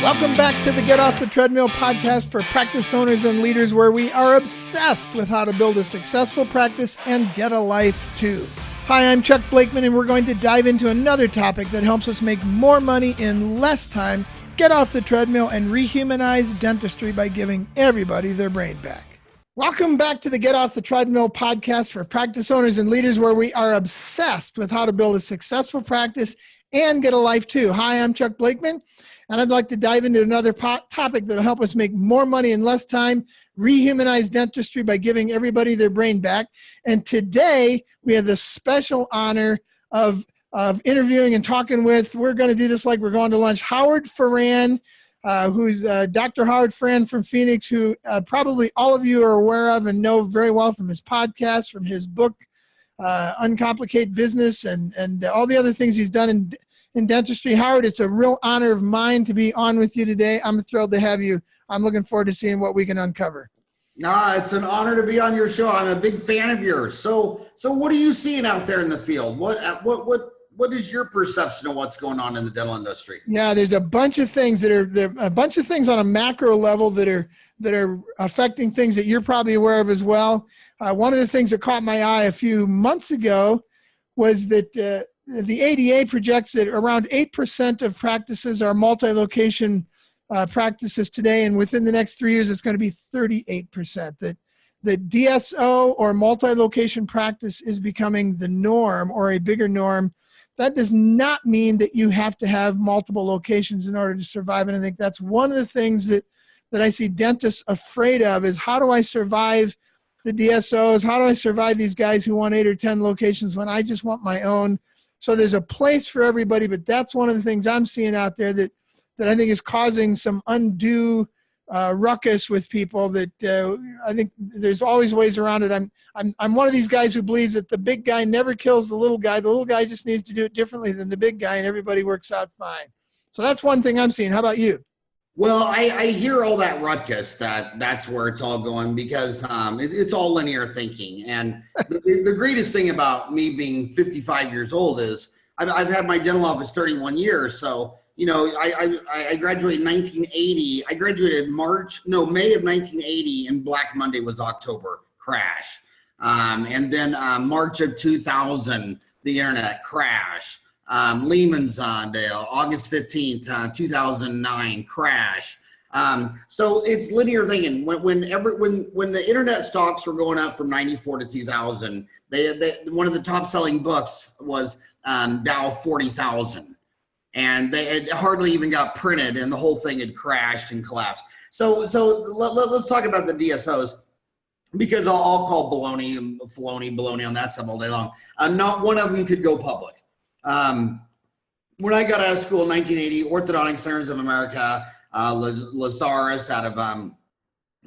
Welcome back to the Get Off the Treadmill podcast for practice owners and leaders, where we are obsessed with how to build a successful practice and get a life too. Hi, I'm Chuck Blakeman, and we're going to dive into another topic that helps us make more money in less time, get off the treadmill, and rehumanize dentistry by giving everybody their brain back. Welcome back to the Get Off the Treadmill podcast for practice owners and leaders, where we are obsessed with how to build a successful practice and get a life too. Hi, I'm Chuck Blakeman, and I'd like to dive into another topic that will help us make more money in less time, rehumanize dentistry by giving everybody their brain back. And today we have the special honor of interviewing and talking with, we're going to do this like we're going to lunch, Howard Farran, who's Dr. Howard Farran from Phoenix, who probably all of you are aware of and know very well from his podcast, from his book, Uncomplicated Business, and all the other things he's done in dentistry. Howard, it's a real honor of mine to be on with you today. I'm thrilled to have you. I'm looking forward to seeing what we can uncover. It's an honor to be on your show. I'm a big fan of yours. So what are you seeing out there in the field? What is your perception of what's going on in the dental industry? Yeah, there's a bunch of things on a macro level that are affecting things that you're probably aware of as well. One of the things that caught my eye a few months ago was that the ADA projects that around 8% of practices are multi-location practices today, and within the next 3 years, it's going to be 38%. That the DSO, or multi-location practice, is becoming the norm, or a bigger norm. That does not mean that you have to have multiple locations in order to survive, and I think that's one of the things that I see dentists afraid of, is how do I survive the DSOs? How do I survive these guys who want 8 or 10 locations when I just want my own? So there's a place for everybody, but that's one of the things I'm seeing out there that I think is causing some undue ruckus with people. That I think there's always ways around it. I'm one of these guys who believes that the big guy never kills the little guy. The little guy just needs to do it differently than the big guy, and everybody works out fine. So that's one thing I'm seeing. How about you? Well, I hear all that ruckus, that's where it's all going, because it's all linear thinking. And the greatest thing about me being 55 years old is I've had my dental office 31 years. So, you know, I graduated in 1980. I graduated May of 1980, and Black Monday was October, crash. And then March of 2000, the internet crash. Lehman's August 15th, 2009 crash. So it's linear thinking. When the internet stocks were going up from 94 to 2000, one of the top selling books was Dow 40,000, and it hardly even got printed, and the whole thing had crashed and collapsed. So let's talk about the DSOs, because I'll call baloney on that stuff all day long. Not one of them could go public. When I got out of school in 1980, Orthodontic Centers of America, Lazarus out of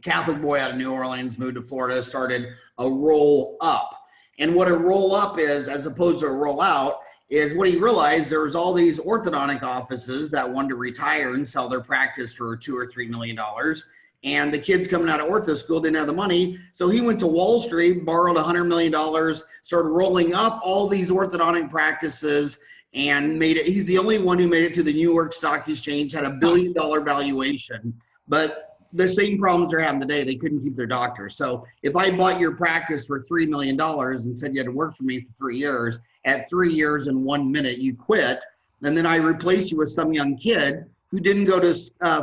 Catholic boy out of New Orleans, moved to Florida, started a roll up. And what a roll up is, as opposed to a roll out, is what he realized there was all these orthodontic offices that wanted to retire and sell their practice for $2 or $3 million. And the kids coming out of ortho school didn't have the money. So he went to Wall Street, borrowed $100 million, started rolling up all these orthodontic practices, and made it. He's the only one who made it to the New York Stock Exchange, had $1 billion valuation. But the same problems they're having today, they couldn't keep their doctors. So if I bought your practice for $3 million and said you had to work for me for 3 years, at 3 years and 1 minute you quit, and then I replaced you with some young kid who didn't go to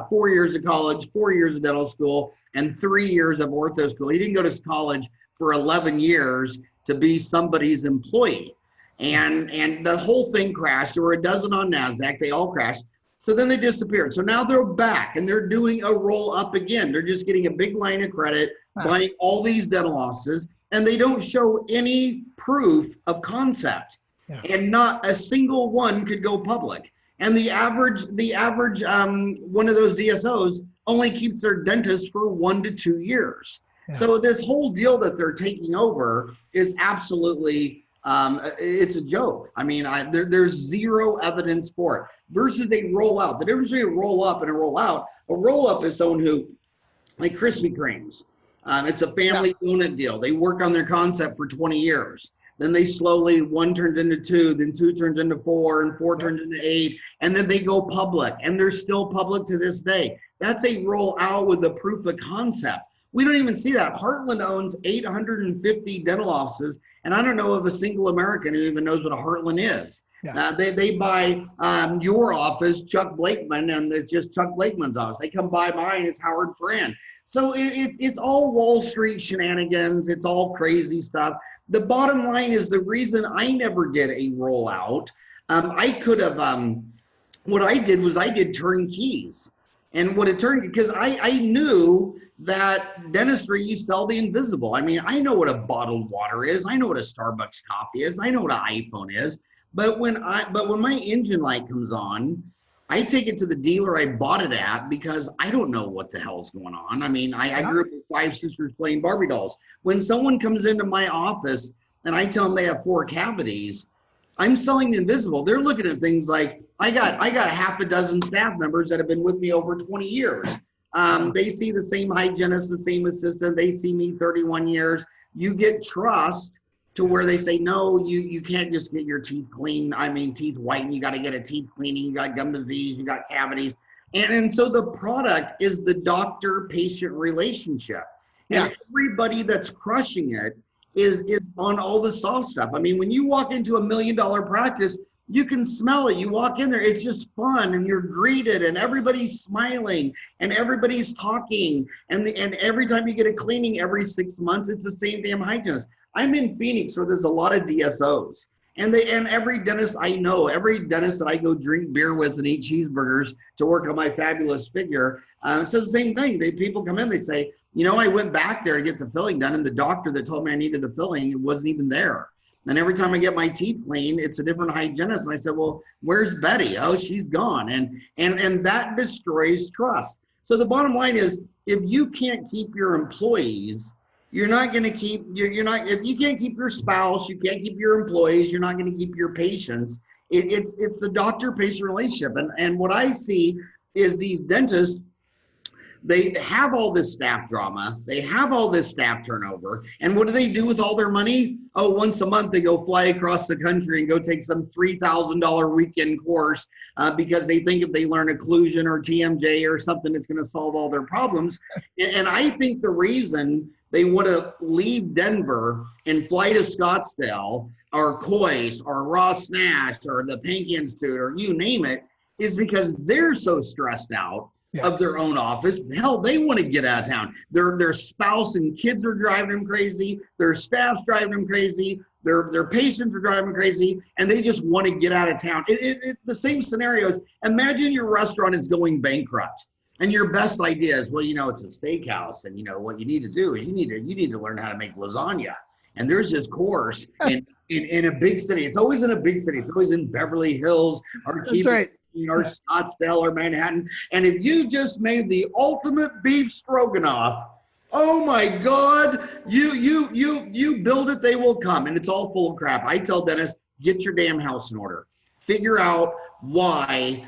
4 years of college, 4 years of dental school, and 3 years of ortho school. He didn't go to college for 11 years to be somebody's employee. And the whole thing crashed. There were a dozen on NASDAQ. They all crashed. So then they disappeared. So now they're back, and they're doing a roll up again. They're just getting a big line of credit, buying all these dental offices, and they don't show any proof of concept. Yeah. And not a single one could go public. And the average one of those DSOs only keeps their dentist for 1 to 2 years. Yeah. So this whole deal that they're taking over is absolutely, it's a joke. I mean, there's zero evidence for it versus a rollout. The difference between a roll up and a roll-up is someone who, like Krispy Kremes. It's a family unit deal. They work on their concept for 20 years. Then they slowly, one turns into two, then two turns into four, and four turns into eight, and then they go public, and they're still public to this day. That's a roll out with the proof of concept. We don't even see that. Heartland owns 850 dental offices, and I don't know of a single American who even knows what a Heartland is. Yeah. They buy your office, Chuck Blakeman, and it's just Chuck Blakeman's office. They come by mine, it's Howard Farran. So it's all Wall Street shenanigans. It's all crazy stuff. The bottom line is the reason I never did a rollout. I could have, what I did was I did turnkeys. And what a turnkey, because I knew that dentistry, you sell the invisible. I mean, I know what a bottled water is. I know what a Starbucks coffee is. I know what an iPhone is. But when my engine light comes on, I take it to the dealer I bought it at because I don't know what the hell's going on. I mean, I grew up with 5 sisters playing Barbie dolls. When someone comes into my office and I tell them they have 4 cavities, I'm selling the invisible. They're looking at things like, I got half a dozen staff members that have been with me over 20 years. They see the same hygienist, the same assistant. They see me 31 years. You get trust to where they say, no, you can't just get your teeth clean. I mean, teeth whitened. You got to get a teeth cleaning. You got gum disease. You got cavities. And so the product is the doctor-patient relationship. Yeah. And everybody that's crushing it is on all the soft stuff. I mean, when you walk into a $1 million practice, you can smell it. You walk in there, it's just fun, and you're greeted, and everybody's smiling, and everybody's talking, and every time you get a cleaning every 6 months, it's the same damn hygienist. I'm in Phoenix where there's a lot of DSOs, and every dentist I know, every dentist that I go drink beer with and eat cheeseburgers to work on my fabulous figure, says the same thing. People come in, they say, you know, I went back there to get the filling done, and the doctor that told me I needed the filling, it wasn't even there. And every time I get my teeth cleaned, it's a different hygienist. And I said, well, where's Betty? Oh, she's gone. And that destroys trust. So the bottom line is, if you can't keep your employees, you're not going to keep, if you can't keep your spouse, you can't keep your employees, you're not going to keep your patients. It's the doctor-patient relationship. And what I see is these dentists, they have all this staff drama. They have all this staff turnover. And what do they do with all their money? Oh, once a month they go fly across the country and go take some $3,000 weekend course because they think if they learn occlusion or TMJ or something, it's going to solve all their problems. And I think the reason they want to leave Denver and fly to Scottsdale or Coyce or Ross Nash or the Pink Institute or you name it is because they're so stressed out of their own office. Hell, they want to get out of town. Their spouse and kids are driving them crazy. Their staff's driving them crazy. Their patients are driving them crazy, and they just want to get out of town. The same scenario is, imagine your restaurant is going bankrupt, and your best idea is, well, you know, it's a steakhouse, and you know what you need to do is you need to learn how to make lasagna. And there's this course in a big city. It's always in a big city. It's always in Beverly Hills or or Scottsdale or Manhattan. And if you just made the ultimate beef stroganoff, oh my God, you build it, they will come. And it's all full of crap. I tell dentists, get your damn house in order. Figure out why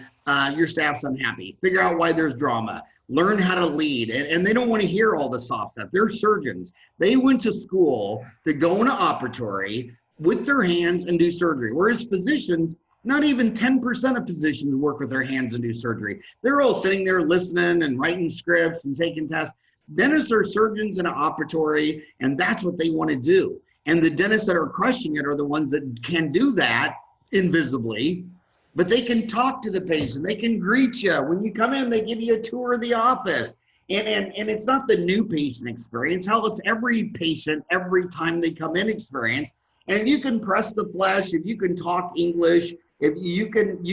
your staff's unhappy. Figure out why there's drama. Learn how to lead. And they don't want to hear all the soft stuff. They're surgeons. They went to school to go in an operatory with their hands and do surgery. Whereas physicians, not even 10% of physicians work with their hands and do surgery. They're all sitting there listening and writing scripts and taking tests. Dentists are surgeons in an operatory, and that's what they want to do. And the dentists that are crushing it are the ones that can do that invisibly, but they can talk to the patient. They can greet you. When you come in, they give you a tour of the office. And it's not the new patient experience. Hell, it's every patient, every time they come in experience. And if you can press the flesh, if you can talk English, if you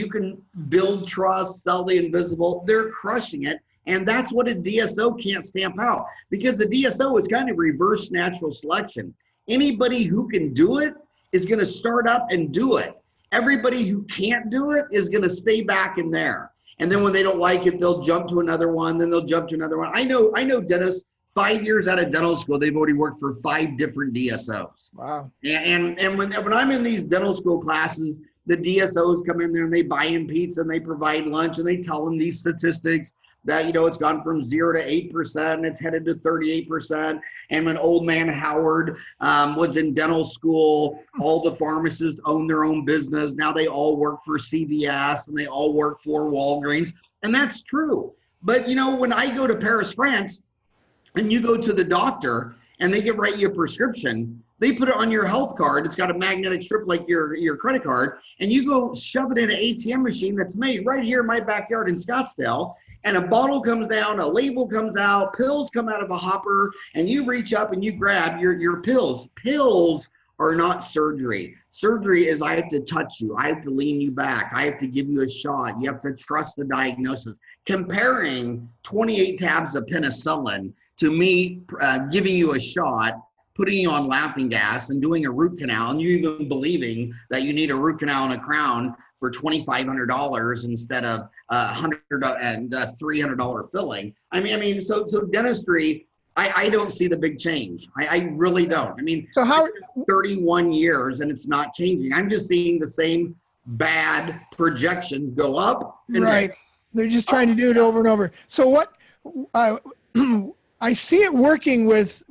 can build trust, sell the invisible, they're crushing it. And that's what a DSO can't stamp out, because the DSO is kind of reverse natural selection. Anybody who can do it is going to start up and do it. Everybody who can't do it is going to stay back in there. And then when they don't like it, they'll jump to another one. Then they'll jump to another one. I know dentists, 5 years out of dental school, they've already worked for 5 different DSOs. Wow. And when I'm in these dental school classes, the DSOs come in there and they buy in pizza and they provide lunch and they tell them these statistics. that, it's gone from 0 to 8% and it's headed to 38%. And when old man Howard was in dental school, all the pharmacists own their own business. Now they all work for CVS and they all work for Walgreens. And that's true. But, when I go to Paris, France, and you go to the doctor and they get write you a prescription, they put it on your health card. It's got a magnetic strip like your credit card, and you go shove it in an ATM machine that's made right here in my backyard in Scottsdale, and a bottle comes down, a label comes out, pills come out of a hopper, and you reach up and you grab your pills. Pills are not surgery. Surgery is I have to touch you. I have to lean you back. I have to give you a shot. You have to trust the diagnosis. Comparing 28 tabs of penicillin to me giving you a shot, putting you on laughing gas and doing a root canal, and you even believing that you need a root canal and a crown for $2,500 instead of $100 and $300 filling. So dentistry, I don't see the big change. I really don't. So how 31 years and it's not changing. I'm just seeing the same bad projections go up. And right. They're just trying to do it over and over. So what I see it working with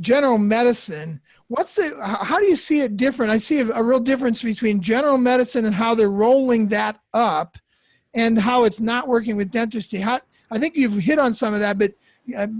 general medicine. How do you see it different? I see a real difference between general medicine and how they're rolling that up and how it's not working with dentistry. I think you've hit on some of that, but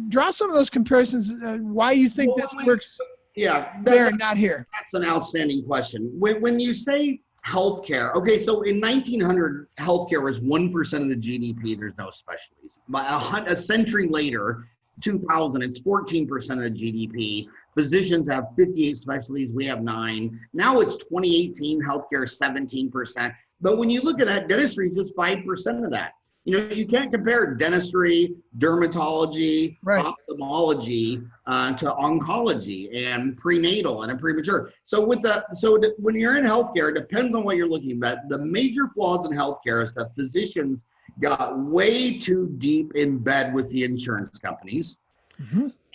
draw some of those comparisons, why you think this works there and not here. That's an outstanding question. When you say healthcare, okay, so in 1900, healthcare was 1% of the GDP. There's no specialties. By a century later, 2000, it's 14% of the GDP. Physicians have 58 specialties. We have 9. Now it's 2018, healthcare is 17%. But when you look at that, dentistry is just 5% of that. You can't compare dentistry, dermatology, ophthalmology to oncology and prenatal and premature. So when you're in healthcare, it depends on what you're looking at. The major flaws in healthcare is that physicians got way too deep in bed with the insurance companies,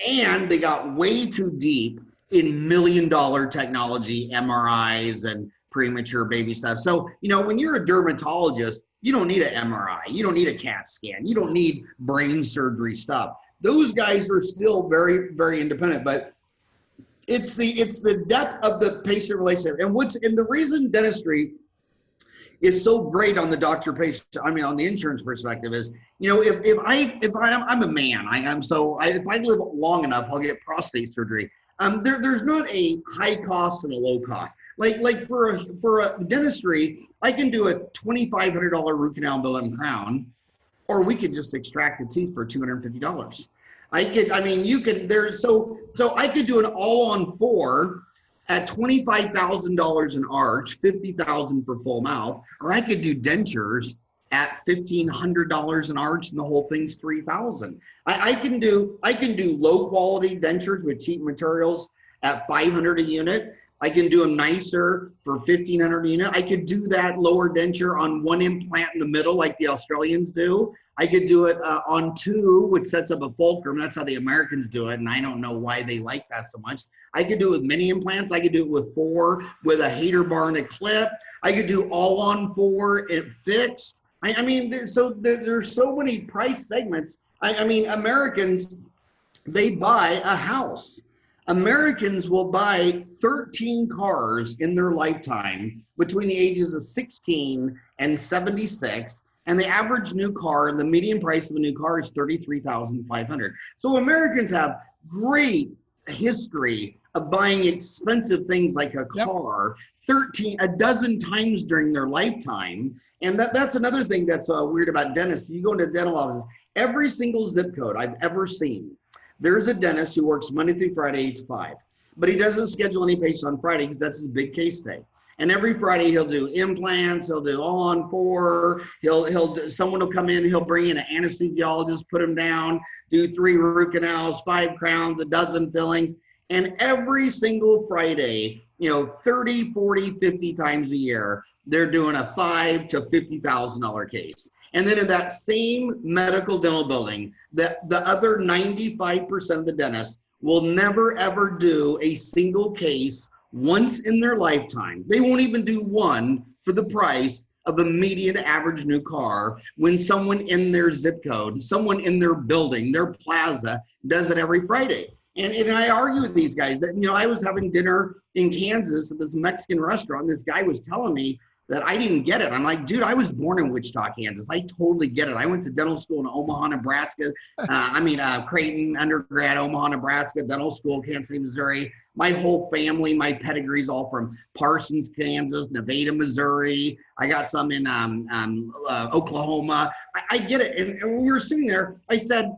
and they got way too deep in $1 million technology, MRIs and premature baby stuff. So, when you're a dermatologist, you don't need an MRI. You don't need a CAT scan. You don't need brain surgery stuff. Those guys are still very, very independent, but it's the depth of the patient relationship. And the reason dentistry is so great on the doctor-patient, on the insurance perspective is, I'm a man. If I live long enough, I'll get prostate surgery. There's not a high cost and a low cost. Like for a dentistry, I can do a $2,500 root canal, bill and crown, or we could just extract the teeth for $250. I could do an all-on-4 at $25,000 an arch, $50,000 for full mouth, or I could do dentures at $1,500 an arch, and the whole thing's $3,000. I can do low quality dentures with cheap materials at $500 a unit. I can do them nicer for $1,500 a unit. I could do that lower denture on one implant in the middle, like the Australians do. I could do it on 2, which sets up a fulcrum. That's how the Americans do it, and I don't know why they like that so much. I could do it with mini implants. I could do it with 4 with a hater bar and a clip. I could do all on 4 and fixed. There's so many price segments. Americans, they buy a house. Americans will buy 13 cars in their lifetime between the ages of 16 and 76. And the average new car, the median price of a new car is $33,500. So Americans have great history of buying expensive things like a car a dozen times during their lifetime. And that's another thing that's weird about dentists. You go into dental offices, every single zip code I've ever seen, there's a dentist who works Monday through Friday, 8 to 5. But he doesn't schedule any patients on Friday because that's his big case day. And every Friday he'll do implants, he'll do all on 4, someone will come in, he'll bring in an anesthesiologist, put him down, do 3 root canals, 5 crowns, a dozen fillings. And every single Friday, 30, 40, 50 times a year, they're doing a $5,000 to $50,000 case. And then in that same medical dental building, the other 95% of the dentists will never, ever do a single case once in their lifetime. They won't even do one for the price of a median average new car when someone in their zip code, someone in their building, their plaza does it every Friday. And I argue with these guys that, I was having dinner in Kansas at this Mexican restaurant. And this guy was telling me that I didn't get it. I'm like, dude, I was born in Wichita, Kansas. I totally get it. I went to dental school in Omaha, Nebraska. Creighton, undergrad, Omaha, Nebraska, dental school, Kansas City, Missouri. My whole family, my pedigree's all from Parsons, Kansas, Nevada, Missouri. I got some in Oklahoma. I get it. And when we were sitting there, I said,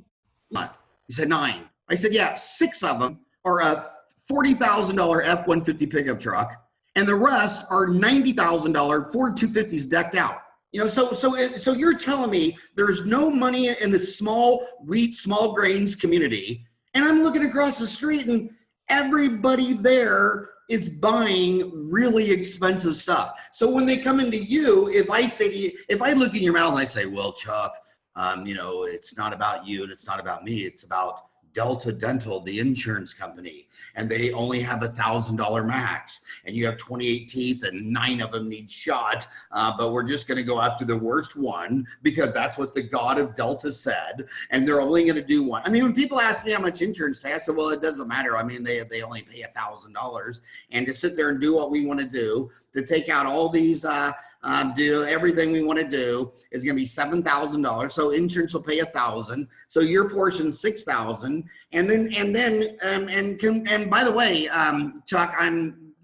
what? He said 9. I said, yeah, 6 of them are a $40,000 F-150 pickup truck, and the rest are $90,000 Ford 250s decked out. So you're telling me there's no money in the small wheat, small grains community, and I'm looking across the street and everybody there is buying really expensive stuff. So when they come into you, if I look in your mouth and I say, well, Chuck, it's not about you and it's not about me, it's about Delta Dental, the insurance company, and they only have $1,000 max, and you have 28 teeth and 9 of them need shot, but we're just going to go after the worst one because that's what the God of Delta said, and they're only going to do one. I mean, when people ask me how much insurance pay, I said, well, it doesn't matter. I mean, they only pay $1,000, and to sit there and do what we want to do, to take out all these, do everything we want to do is going to be $7,000. So insurance will pay $1,000. So your portion $6,000. And by the way, Chuck,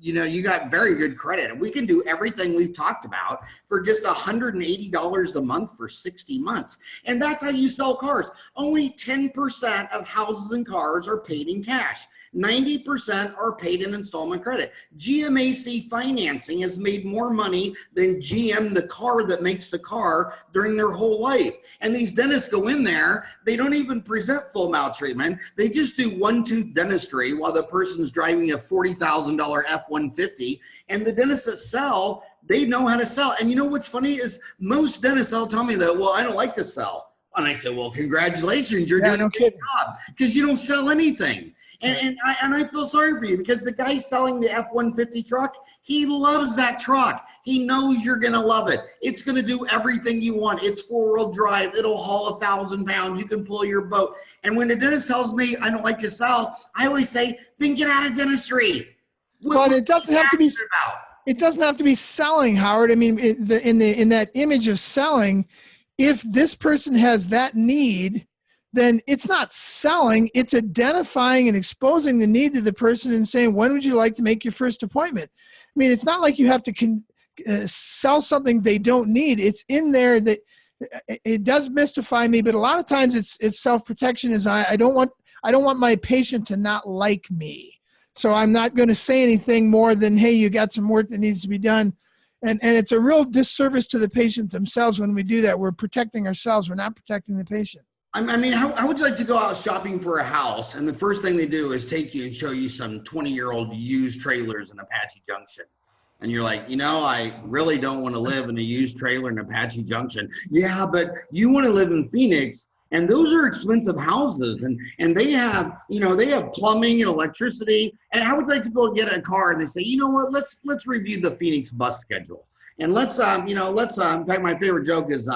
you got very good credit. We can do everything we've talked about for just $180 a month for 60 months. And that's how you sell cars. Only 10% of houses and cars are paid in cash. 90% are paid in installment credit. GMAC financing has made more money than GM, the car that makes the car, during their whole life. And these dentists go in there, they don't even present full mouth treatment. They just do one-tooth dentistry while the person's driving a $40,000 F-150. And the dentists that sell, they know how to sell. And you know what's funny is most dentists all tell me that, well, I don't like to sell. And I say, well, congratulations, you're doing a good job, because you don't sell anything. And I feel sorry for you, because the guy selling the F-150 truck, he loves that truck. He knows you're going to love it. It's going to do everything you want. It's 4-wheel drive. It'll haul 1,000 pounds. You can pull your boat. And when the dentist tells me I don't like to sell, I always say, then get out of dentistry. But it doesn't have to be. It doesn't have to be selling, Howard. I mean, in that image of selling, if this person has that need, then it's not selling, it's identifying and exposing the need to the person and saying, when would you like to make your first appointment? I mean, it's not like you have to sell something they don't need. It's in there that it does mystify me, but a lot of times it's self-protection. Is I don't want my patient to not like me. So I'm not going to say anything more than, hey, you got some work that needs to be done. And it's a real disservice to the patient themselves when we do that. We're protecting ourselves. We're not protecting the patient. I mean, how would you like to go out shopping for a house, and the first thing they do is take you and show you some 20-year-old used trailers in Apache Junction? And you're like, I really don't want to live in a used trailer in Apache Junction. Yeah, but you want to live in Phoenix, and those are expensive houses, and they have, they have plumbing and electricity. And how would you like to go get a car? And they say, you know what, let's review the Phoenix bus schedule. And let's in fact, my favorite joke is,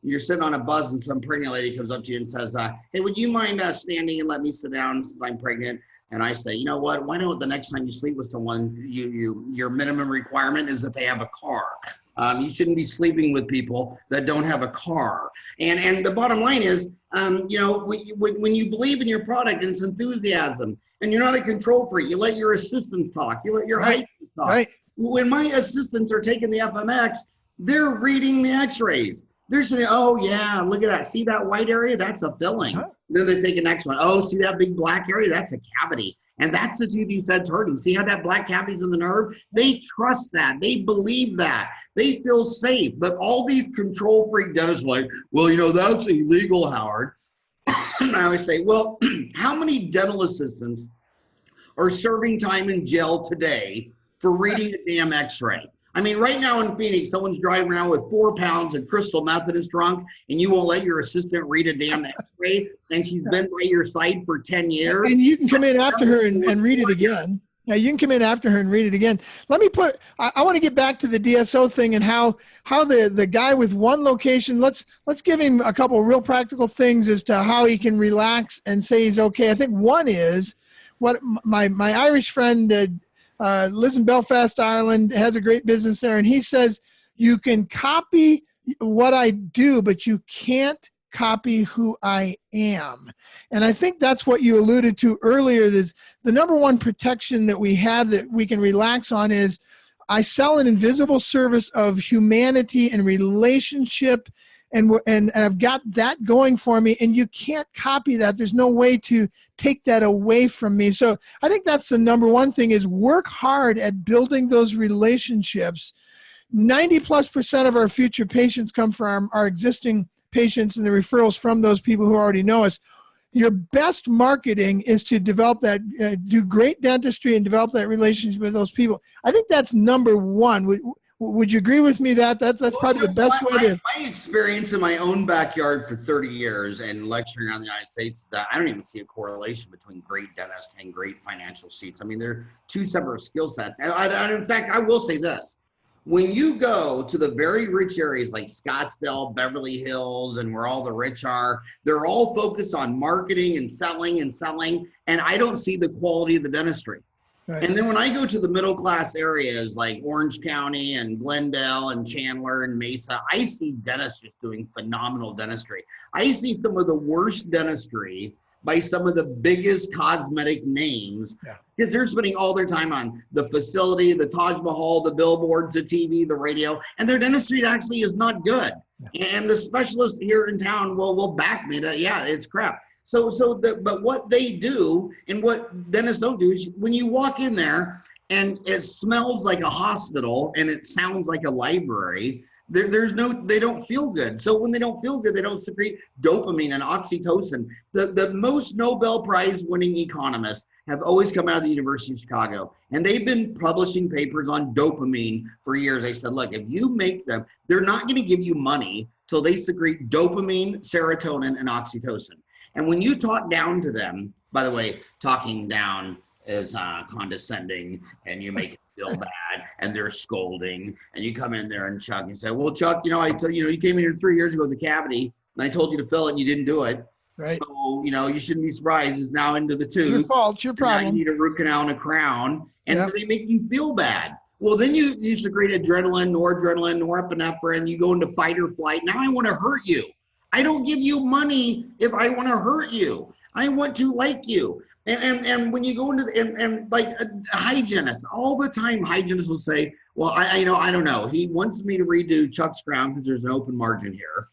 you're sitting on a bus and some pregnant lady comes up to you and says, hey, would you mind standing and let me sit down since I'm pregnant? And I say, you know what, why don't the next time you sleep with someone, your minimum requirement is that they have a car. You shouldn't be sleeping with people that don't have a car. And the bottom line is, when you believe in your product and it's enthusiasm, and you're not a control freak, you let your assistants talk, you let your hygienists talk. Right. When my assistants are taking the FMX, they're reading the x-rays. They're saying, oh, yeah, look at that. See that white area? That's a filling. Huh? Then they take the next one. Oh, see that big black area? That's a cavity. And that's the tooth you said's hurting. See how that black cavity's in the nerve? They trust that. They believe that. They feel safe. But all these control freak dentists are like, well, that's illegal, Howard. And I always say, well, how many dental assistants are serving time in jail today for reading a damn x-ray? I mean, right now in Phoenix, someone's driving around with 4 pounds of crystal meth in his trunk, and you won't let your assistant read a damn x-ray, and she's been by your side for 10 years. And you can come in after her and read it again. Yeah, you can come in after her and read it again. Let me I want to get back to the DSO thing and how the guy with one location, let's give him a couple of real practical things as to how he can relax and say he's okay. I think one is what my Irish friend lives in Belfast, Ireland, has a great business there. And he says, you can copy what I do, but you can't copy who I am. And I think that's what you alluded to earlier. Is the number one protection that we have that we can relax on is I sell an invisible service of humanity and relationship, and I've got that going for me, and you can't copy that. There's no way to take that away from me. So I think that's the number one thing, is work hard at building those relationships. 90+% of our future patients come from our existing patients and the referrals from those people who already know us. Your best marketing is to develop that, do great dentistry and develop that relationship with those people. I think that's number one. Would you agree with me that that's probably the best way to? My experience in my own backyard for 30 years and lecturing around the United States, that I don't even see a correlation between great dentist and great financial sheets. I mean, they're two separate skill sets. And in fact, I will say this. When you go to the very rich areas like Scottsdale, Beverly Hills, and where all the rich are, they're all focused on marketing and selling, and I don't see the quality of the dentistry. Right. And then when I go to the middle class areas like Orange County and Glendale and Chandler and Mesa, I see dentists just doing phenomenal dentistry. I see some of the worst dentistry by some of the biggest cosmetic names, because they're spending all their time on the facility, the Taj Mahal, the billboards, the TV, the radio, and their dentistry actually is not good. And the specialists here in town will back me that, yeah, it's crap. But what they do and what dentists don't do is when you walk in there and it smells like a hospital and it sounds like a library, they don't feel good. So when they don't feel good, they don't secrete dopamine and oxytocin. The most Nobel Prize winning economists have always come out of the University of Chicago, and they've been publishing papers on dopamine for years. They said, look, if you make them, they're not going to give you money till they secrete dopamine, serotonin, and oxytocin. And when you talk down to them, by the way, talking down is condescending, and you make it feel bad, and they're scolding, and you come in there and Chuck, you say, well, Chuck, you came in here 3 years ago with the cavity, and I told you to fill it, and you didn't do it. Right. So, you shouldn't be surprised. It's now into the tooth. It's your fault. It's your problem. Now you need a root canal and a crown, and they make you feel bad. Well, then you secrete adrenaline, noradrenaline, norepinephrine. You go into fight or flight. Now I want to hurt you. I don't give you money if I want to hurt you. I want to like you. And when you go into and like a hygienist, all the time hygienists will say, well, I don't know. He wants me to redo Chuck's crown because there's an open margin here.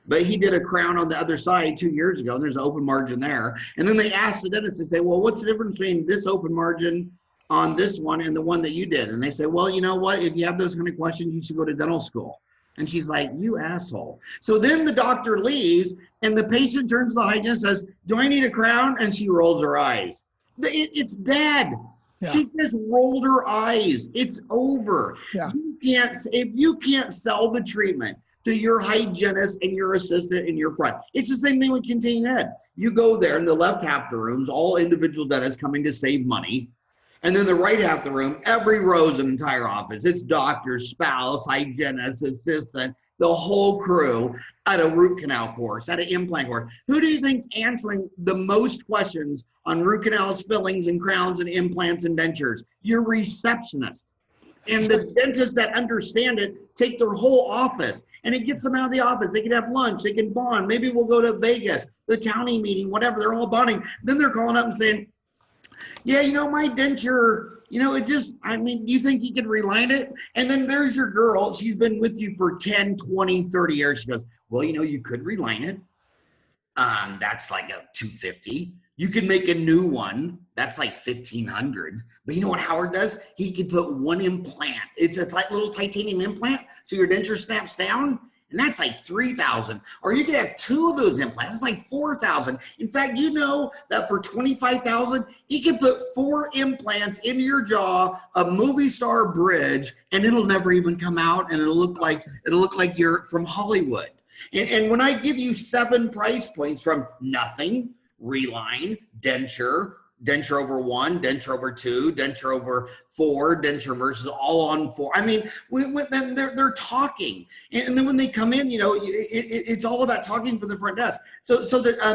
But he did a crown on the other side 2 years ago, and there's an open margin there. And then they ask the dentist, they say, well, what's the difference between this open margin on this one and the one that you did? And they say, well, you know what? If you have those kind of questions, you should go to dental school. And she's like, you asshole. So then the doctor leaves, and the patient turns to the hygienist and says, do I need a crown? And she rolls her eyes. It's dead. Yeah. She just rolled her eyes. It's over. Yeah. If you can't sell the treatment to your hygienist and your assistant in your front, it's the same thing with Contain Ed. You go there, in the left half of the room's all individual dentists coming to save money. And then the right half of the room, every row is an entire office. It's doctor, spouse, hygienist, assistant, the whole crew at a root canal course, at an implant course. Who do you think's answering the most questions on root canals, fillings, and crowns, and implants, and dentures? Your receptionist. And the dentists that understand it take their whole office, and it gets them out of the office. They can have lunch. They can bond. Maybe we'll go to Vegas, the townie meeting, whatever. They're all bonding. Then they're calling up and saying, yeah, my denture, you think you could reline it? And then there's your girl. She's been with you for 10, 20, 30 years. She goes, well, you could reline it. That's like a $250. You can make a new one. That's like $1,500. But you know what Howard does? He can put one implant. It's a little titanium implant. So your denture snaps down. And that's like $3,000. Or you could have two of those implants. It's like $4,000. In fact, that for $25,000, he can put 4 implants into your jaw, a movie star bridge, and it'll never even come out, and it'll look like you're from Hollywood. And when I give you 7 price points from nothing, reline, denture, denture over 1, denture over 2, denture over 4, denture versus all on 4. I mean, then they're talking, and then when they come in, it's all about talking for the front desk. So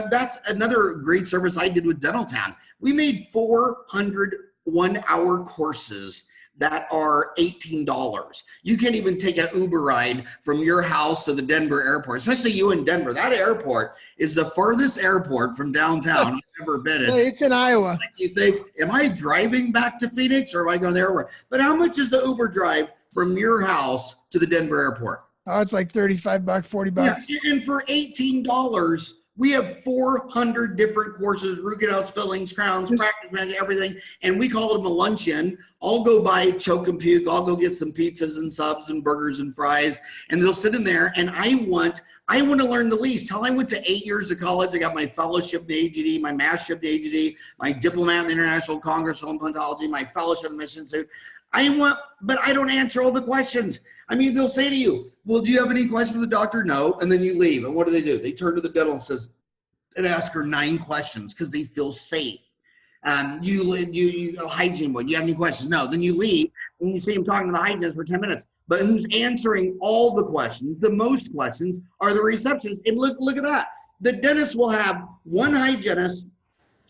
that's another great service I did with Dental Town. We made 400 one-hour courses that are $18. You can't even take an Uber ride from your house to the Denver airport, especially you in Denver. That airport is the farthest airport from downtown I've ever been in. It's in Iowa. You think, am I driving back to Phoenix or am I going to the airport? But how much is the Uber drive from your house to the Denver airport? Oh, it's like $35, $40. Yeah, and for $18, we have 400 different courses, root canals, fillings, crowns, practice magic, everything. And we call them a luncheon. I'll go buy choke and puke. I'll go get some pizzas and subs and burgers and fries. And they'll sit in there. And I want to learn the least. Hell, I went to 8 years of college. I got my fellowship in the AGD, my mastership in the AGD, my diplomat in the International Congress of Implantology, my fellowship in the Mission Institute. But I don't answer all the questions. I mean, they'll say to you, well, do you have any questions for the doctor? No. And then you leave. And what do? They turn to the dental and ask her 9 questions because they feel safe. You hygiene board, do you have any questions? No. Then you leave and you see him talking to the hygienist for 10 minutes. But who's answering all the questions, the most questions, are the receptionists. And look at that. The dentist will have 1 hygienist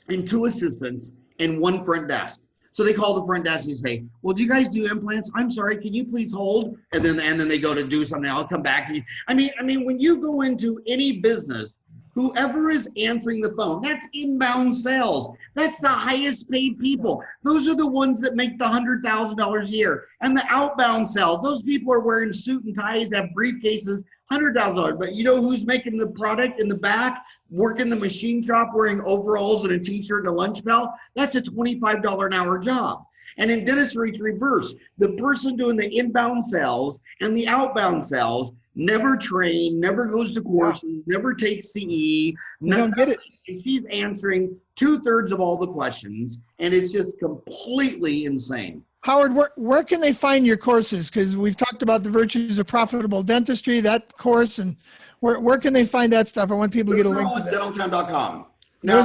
and 2 assistants and 1 front desk. So they call the front desk and say, well, do you guys do implants? I'm sorry, can you please hold? And then they go to do something. I'll come back. I mean, when you go into any business, whoever is answering the phone, that's inbound sales. That's the highest paid people. Those are the ones that make the $100,000 a year. And the outbound sales, those people are wearing suit and ties, have briefcases, $100,000. But you know who's making the product in the back? Working the machine shop, wearing overalls and a t-shirt and a lunch bell? That's a $25 an hour job. And in dentistry, it's reverse. The person doing the inbound sales and the outbound sales never train, never goes to courses, never takes CE. You don't get it. And she's answering 2/3 of all the questions, and it's just completely insane. Howard, where can they find your courses? Because we've talked about the virtues of profitable dentistry, that course, and where can they find that stuff? I want people to get a link to that. Dentaltown.com. Now,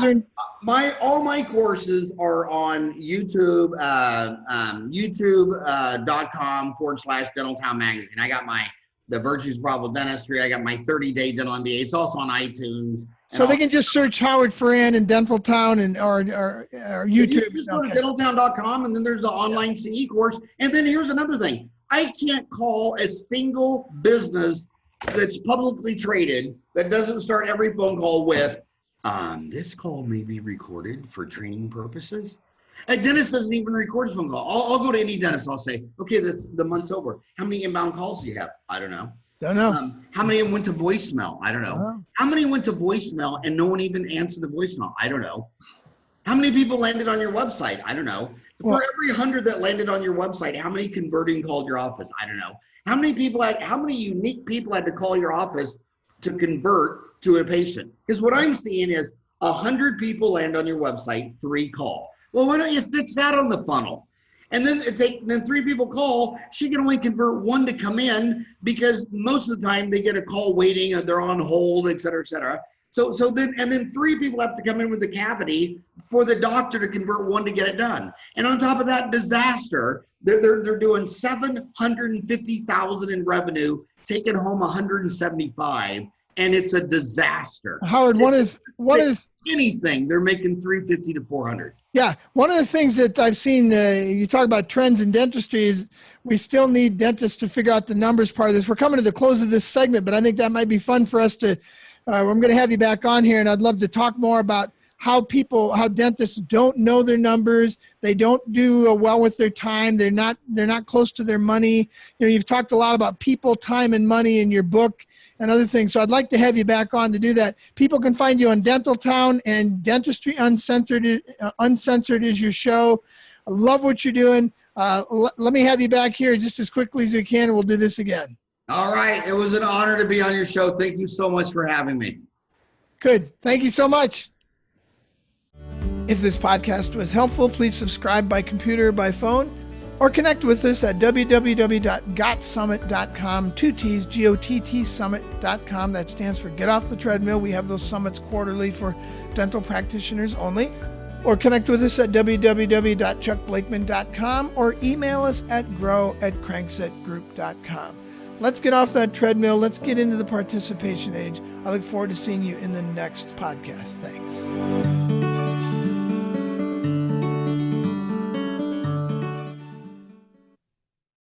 all my courses are on YouTube, youtube.com/Dentaltown Magazine. I got the Virtues of Profitable Dentistry. I got my 30-day dental MBA. It's also on iTunes. So they can just search Howard Farran and Dentaltown or YouTube. Just go to dentaltown.com, and then there's the online CE course. And then here's another thing. I can't call a single business that's publicly traded that doesn't start every phone call with, this call may be recorded for training purposes. A dentist doesn't even record his phone call. I'll go to any dentist. I'll say, okay, the month's over. How many inbound calls do you have? I don't know. Don't know. How many went to voicemail? I don't know. How many went to voicemail and no one even answered the voicemail? I don't know. How many people landed on your website? I don't know. For every 100 that landed on your website, how many converted and called your office? I don't know. How many unique people had to call your office to convert to a patient? Because what I'm seeing is 100 people land on your website, 3 call. Well, why don't you fix that on the funnel? And then 3 people call, she can only convert 1 to come in because most of the time they get a call waiting or they're on hold, et cetera, et cetera. So then 3 people have to come in with the cavity for the doctor to convert 1 to get it done. And on top of that disaster, they're doing $750,000 in revenue, taking home 175, and it's a disaster. Howard, anything, they're making 350 to 400. Yeah, one of the things that I've seen, you talk about trends in dentistry, is we still need dentists to figure out the numbers part of this. We're coming to the close of this segment, but I think that might be fun for us to, I'm going to have you back on here, and I'd love to talk more about how dentists don't know their numbers. They don't do well with their time. They're not close to their money. You've talked a lot about people, time, and money in your book and other things. So I'd like to have you back on to do that. People can find you on Dental Town, and Dentistry Uncensored is your show. I love what you're doing. Let me have you back here just as quickly as we can, and we'll do this again. All right. It was an honor to be on your show. Thank you so much for having me. Good. Thank you so much. If this podcast was helpful, please subscribe by computer or by phone, or connect with us at www.gottsummit.com, 2 T's, G-O-T-T summit.com. That stands for Get Off the Treadmill. We have those summits quarterly for dental practitioners only. Or connect with us at www.chuckblakeman.com or email us at grow@cranksetgroup.com. Let's get off that treadmill. Let's get into the participation age. I look forward to seeing you in the next podcast. Thanks.